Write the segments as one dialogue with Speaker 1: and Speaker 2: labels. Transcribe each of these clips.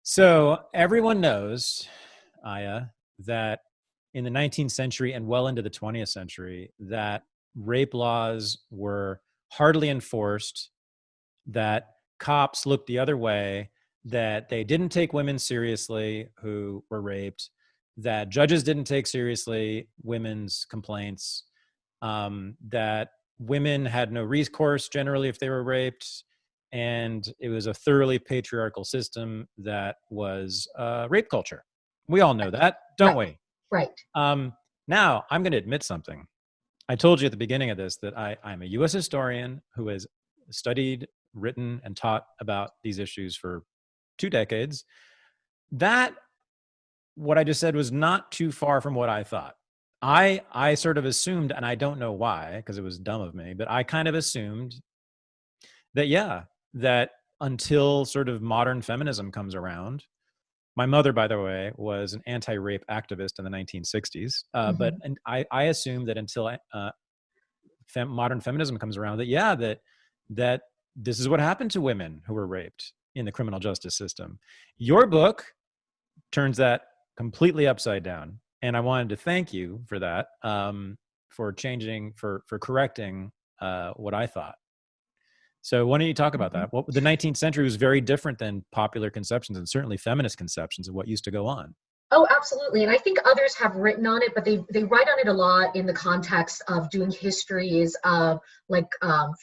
Speaker 1: So everyone knows, Aya, that in the 19th century and well into the 20th century, that rape laws were hardly enforced, that cops looked the other way, that they didn't take women seriously who were raped, that judges didn't take seriously women's complaints, that women had no recourse generally if they were raped, and it was a thoroughly patriarchal system that was rape culture. We all know that, don't
Speaker 2: Right,
Speaker 1: we?
Speaker 2: right.
Speaker 1: Now, I'm going to admit something. I told you at the beginning of this that I'm a US historian who has studied, written, and taught about these issues for 2 decades. That, what I just said, was not too far from what I thought. I sort of assumed, and I don't know why, because it was dumb of me, but I kind of assumed that, yeah, that until sort of modern feminism comes around. My mother, by the way, was an anti-rape activist in the 1960s. But
Speaker 2: Hmm.
Speaker 1: and I assume that until modern feminism comes around, that yeah, that this is what happened to women who were raped in the criminal justice system. Your book turns that completely upside down, and I wanted to thank you for that, for changing, for correcting what I thought. So why don't you talk about
Speaker 2: Hmm.
Speaker 1: that? What the 19th century was very different than popular conceptions and certainly feminist conceptions of what used to go on.
Speaker 2: Oh, absolutely. And I think others have written on it, but they write on it a lot in the context of doing histories of like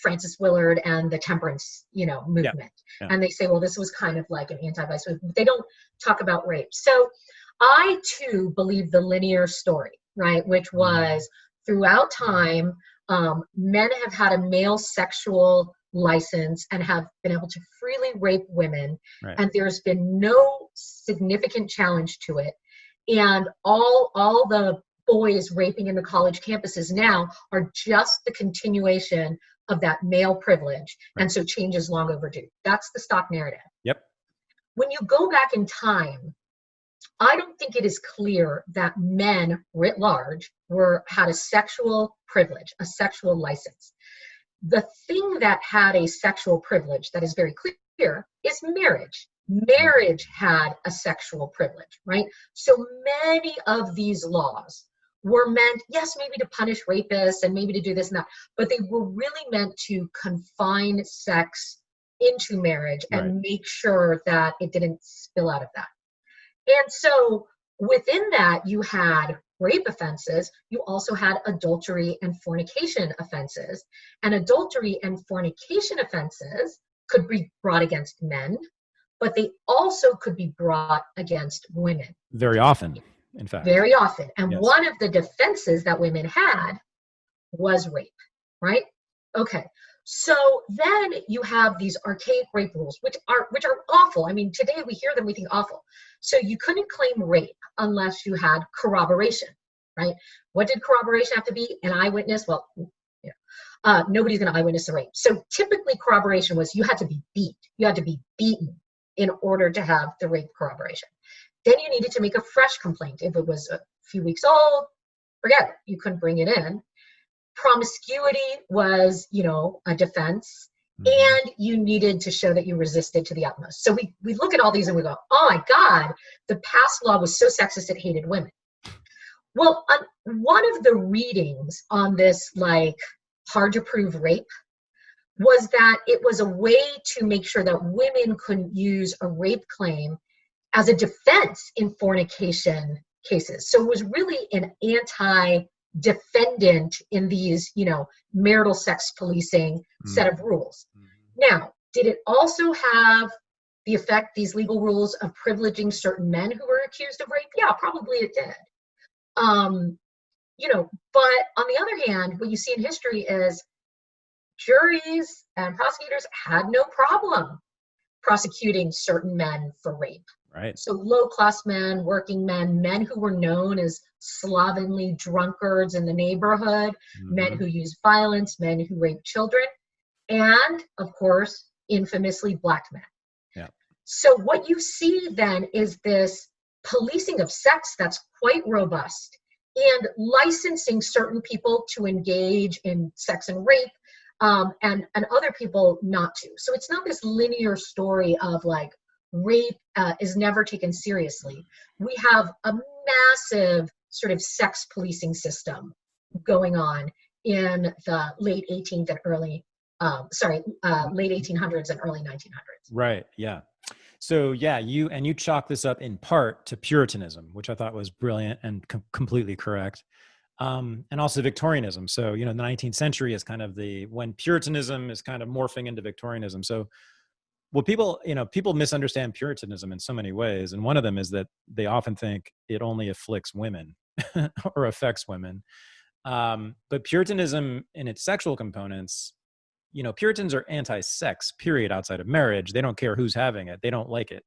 Speaker 2: Frances Willard and the temperance,
Speaker 1: Yeah,
Speaker 2: movement.
Speaker 1: yeah.
Speaker 2: And they say, well, this was kind of like an anti-vice movement. They don't talk about rape. So I too believe the linear story, right? Which
Speaker 1: Mhm.
Speaker 2: was throughout time, men have had a male sexual license and have been able to freely rape women,
Speaker 1: Right.
Speaker 2: and there's been no significant challenge to it. And all the boys raping in the college campuses now are just the continuation of that male privilege,
Speaker 1: Right.
Speaker 2: and so change is long overdue. That's the stock narrative.
Speaker 1: Yep.
Speaker 2: When you go back in time, I don't think it is clear that men writ large had a sexual privilege, a sexual license. The thing that had a sexual privilege that is very clear is marriage. Marriage had a sexual privilege, right? So many of these laws were meant, yes, maybe to punish rapists and maybe to do this and that, but they were really meant to confine sex into marriage
Speaker 1: Right.
Speaker 2: and make sure that it didn't spill out of that. And so within that, you had rape offenses. You also had adultery and fornication offenses. And adultery and fornication offenses could be brought against men, but they also could be brought against women
Speaker 1: Very often, in fact.
Speaker 2: very often. And
Speaker 1: Yes.
Speaker 2: one of the defenses that women had was rape, right? Okay. So then you have these archaic rape rules, which are awful. I mean, today we hear them, we think awful. So you couldn't claim rape unless you had corroboration, right? What did corroboration have to be? An eyewitness? Well, nobody's going to eyewitness a rape. So typically corroboration was you had to be beat. You had to be beaten in order to have the rape corroboration. Then you needed to make a fresh complaint. If it was a few weeks old, forget it. You couldn't bring it in. Promiscuity was, a defense,
Speaker 1: Mhm.
Speaker 2: and you needed to show that you resisted to the utmost. So we look at all these and we go, oh my God, the past law was so sexist it hated women. Well, one of the readings on this, like, hard to prove rape was that it was a way to make sure that women couldn't use a rape claim as a defense in fornication cases. So it was really an anti-defendant in these, marital sex policing set of
Speaker 1: Mhm.
Speaker 2: rules.
Speaker 1: Mhm.
Speaker 2: Now, did it also have the effect, these legal rules, of privileging certain men who were accused of rape? Yeah, probably it did. Um, but on the other hand, what you see in history is juries and prosecutors had no problem prosecuting certain men for rape.
Speaker 1: Right.
Speaker 2: So low class men, working men, men who were known as slovenly drunkards in the neighborhood, men
Speaker 1: Mhm.
Speaker 2: who used violence, men who raped children, and of course, infamously black men.
Speaker 1: Yeah.
Speaker 2: So what you see then is this policing of sex that's quite robust, and licensing certain people to engage in sex and rape, and other people not to. So it's not this linear story of like rape is never taken seriously. We have a massive sort of sex policing system going on in the late 18th and early, late 1800s and early 1900s.
Speaker 1: Right. Yeah. So yeah, you chalk this up in part to Puritanism, which I thought was brilliant and completely correct. And also Victorianism. So, the 19th century is kind of when Puritanism is kind of morphing into Victorianism. So well, people misunderstand Puritanism in so many ways. And one of them is that they often think it only afflicts women or affects women. But Puritanism in its sexual components, Puritans are anti-sex, period, outside of marriage. They don't care who's having it. They don't like it.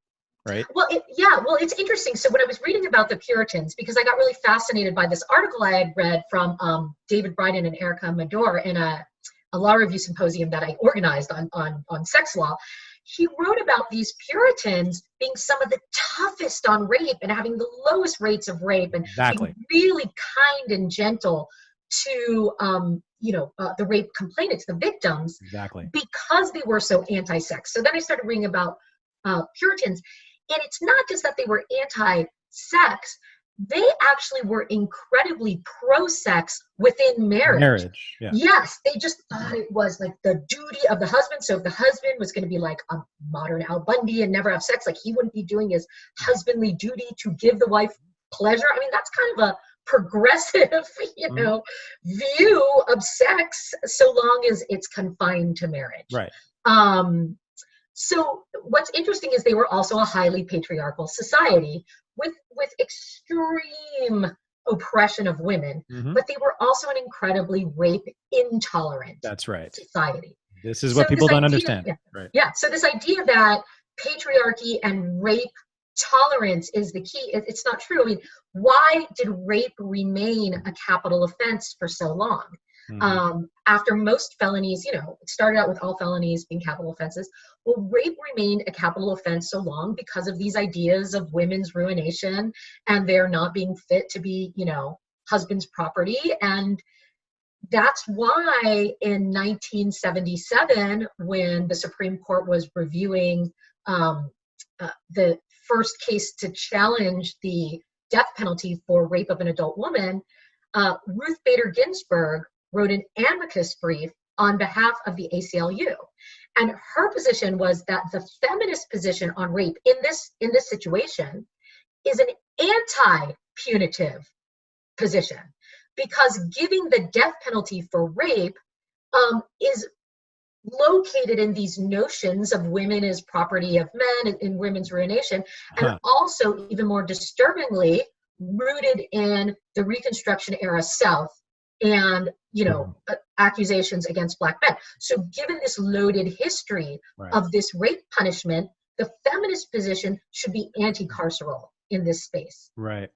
Speaker 1: Right.
Speaker 2: Well, it's interesting. So when I was reading about the Puritans, because I got really fascinated by this article I had read from David Bryden and Erica Mador in a law review symposium that I organized on sex law. He wrote about these Puritans being some of the toughest on rape and having the lowest rates of rape and
Speaker 1: Exactly.
Speaker 2: being really kind and gentle to the rape complainants, the victims,
Speaker 1: Exactly,
Speaker 2: because they were so anti-sex. So then I started reading about Puritans. And it's not just that they were anti-sex, they actually were incredibly pro-sex within marriage.
Speaker 1: yeah.
Speaker 2: Yes, they just thought it was like the duty of the husband. So if the husband was going to be like a modern Al Bundy and never have sex, like he wouldn't be doing his husbandly duty to give the wife pleasure. I mean, that's kind of a progressive, view of sex, so long as it's confined to marriage.
Speaker 1: Right.
Speaker 2: So what's interesting is they were also a highly patriarchal society with extreme oppression of women, but they were also an incredibly rape intolerant society.
Speaker 1: This is what people don't understand. Right.
Speaker 2: Yeah. So this idea that patriarchy and rape tolerance is the key, it's not true. I mean, why did rape remain a capital offense for so long? After most felonies, it started out with all felonies being capital offenses. Well, rape remained a capital offense so long because of these ideas of women's ruination and their not being fit to be, husband's property. And that's why in 1977, when the Supreme Court was reviewing the first case to challenge the death penalty for rape of an adult woman, Ruth Bader Ginsburg wrote an amicus brief on behalf of the ACLU. And her position was that the feminist position on rape in this situation is an anti-punitive position, because giving the death penalty for rape is located in these notions of women as property of men and women's ruination, and also, even more disturbingly, rooted in the Reconstruction era South and accusations against Black men. So given this loaded history of this rape punishment, the feminist position should be anti-carceral in this space.
Speaker 1: Right.